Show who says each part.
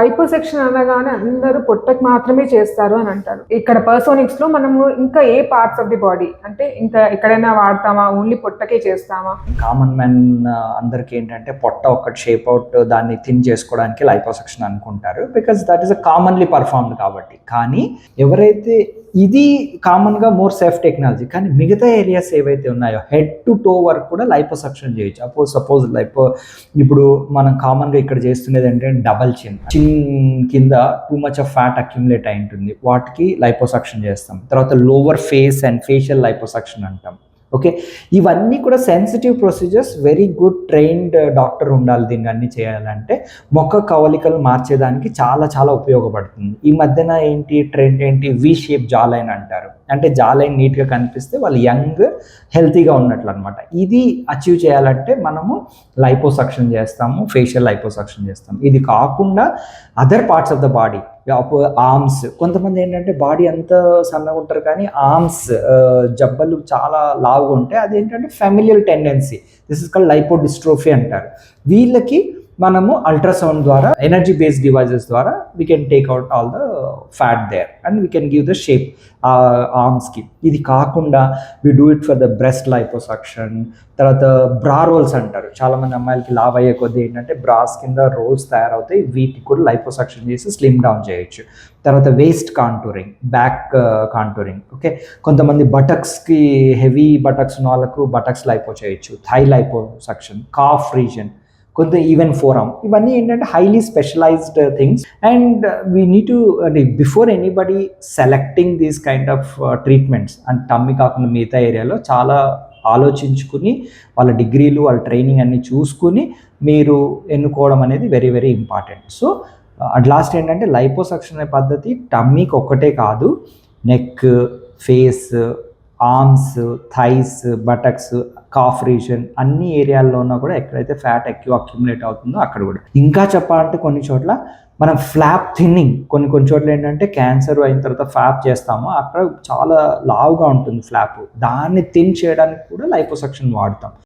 Speaker 1: Liposuction అనగానే అందరూ పొట్టకి మాత్రమే చేస్తారు అని అంటారు. ఇక్కడ పర్సోనిక్స్ లో మనము ఇంకా ఏ పార్ట్స్ ఆఫ్ ది బాడీ అంటే ఇంకా ఎక్కడైనా వాడతామా, ఓన్లీ పొట్టకే చేస్తామా?
Speaker 2: కామన్ మెన్ అందరికి ఏంటంటే పొట్ట ఒక్కటి షేప్ అవుట్ దాన్ని థిన్ చేసుకోవడానికి లైపోసెక్షన్ అనుకుంటారు, because that is a commonly performed కాబట్టి. కానీ ఎవరైతే ఇది కామన్గా మోర్ సేఫ్ టెక్నాలజీ, కానీ మిగతా ఏరియాస్ ఏవైతే ఉన్నాయో హెడ్ టు టో వరకు కూడా లైపోసక్షన్ చేయొచ్చు. సపోజ్ ఇప్పుడు మనం కామన్గా ఇక్కడ చేస్తున్నది ఏంటంటే డబల్ చిన్ కింద too much of fat accumulate అయి ఉంటుంది, వాటికి లైపోసక్షన్ చేస్తాం. తర్వాత lower face and facial liposuction అంటాం. ఓకే, ఇవన్నీ కూడా sensitive procedures, very good trained doctor ఉండాలి దీన్ని అన్ని చేయాలంటే. మొక్క కవలికలు మార్చేదానికి చాలా చాలా ఉపయోగపడుతుంది. ఈ మధ్యన ట్రెండ్ ఏంటి, వి షేప్ జా లైన్ అంటారు. అంటే జా లైన్ నీట్గా కనిపిస్తే వాళ్ళు యంగ్ హెల్తీగా ఉన్నట్లు అనమాట. ఇది అచీవ్ చేయాలంటే మనము లైపోసక్షన్ చేస్తాము, ఫేషియల్ లైపోసక్షన్ చేస్తాము. ఇది కాకుండా other parts of the body, arms, కొంతమంది ఏంటంటే బాడీ అంతా సన్నగా ఉంటారు కానీ ఆర్మ్స్ జబ్బలు చాలా లావుగా ఉంటాయి. అదేంటంటే familial tendency, this is called lipodystrophy అంటారు. వీళ్ళకి మనము అల్ట్రాసౌండ్ ద్వారా, ఎనర్జీ బేస్డ్ డివైజెస్ ద్వారా we can take out all the fat there and we can give the shape ఆర్మ్స్కి. ఇది కాకుండా we do it for the breast liposuction. తర్వాత bra roles అంటారు, చాలామంది అమ్మాయిలకి లావ్ అయ్యే కొద్దీ ఏంటంటే బ్రాస్ కింద రోల్స్ తయారవుతాయి, వీటికి కూడా లైపోసక్షన్ చేసి స్లిమ్ డౌన్ చేయొచ్చు. తర్వాత waist contouring, back contouring. Okay, కొంతమంది బటక్స్కి హెవీ బటక్స్ ఉన్న వాళ్ళకు బటక్స్ లైపో చేయొచ్చు, థై లైపోసక్షన్, కాఫ్ రీజన్, కొంత ఈవెన్ ఫోరమ్. ఇవన్నీ ఏంటంటే highly specialised things. And we need to before anybody selecting these kind of treatments and tummy కాకుండా మిగతా ఏరియాలో చాలా ఆలోచించుకుని వాళ్ళ డిగ్రీలు, వాళ్ళ ట్రైనింగ్ అన్ని చూసుకుని మీరు ఎన్నుకోవడం అనేది very very important. So at last ఏంటంటే లైపోసక్షన్ అనే పద్ధతి టమ్మీకి ఒక్కటే కాదు, neck, face, arms, thighs, buttocks, calf region, అన్ని ఏరియాల్లోనూ కూడా ఎక్కడైతే ఫ్యాట్ ఎక్కువ అక్యుములేట్ అవుతుందో అక్కడ కూడా. ఇంకా చెప్పాలంటే కొన్ని చోట్ల మనం ఫ్లాప్ థిన్నింగ్, కొన్ని చోట్ల ఏంటంటే క్యాన్సర్ అయిన తర్వాత ఫ్లాప్ చేస్తామో అక్కడ చాలా లావుగా ఉంటుంది ఫ్లాప్, దాన్ని థిన్ చేయడానికి కూడా లైపోసక్షన్ వాడతాం.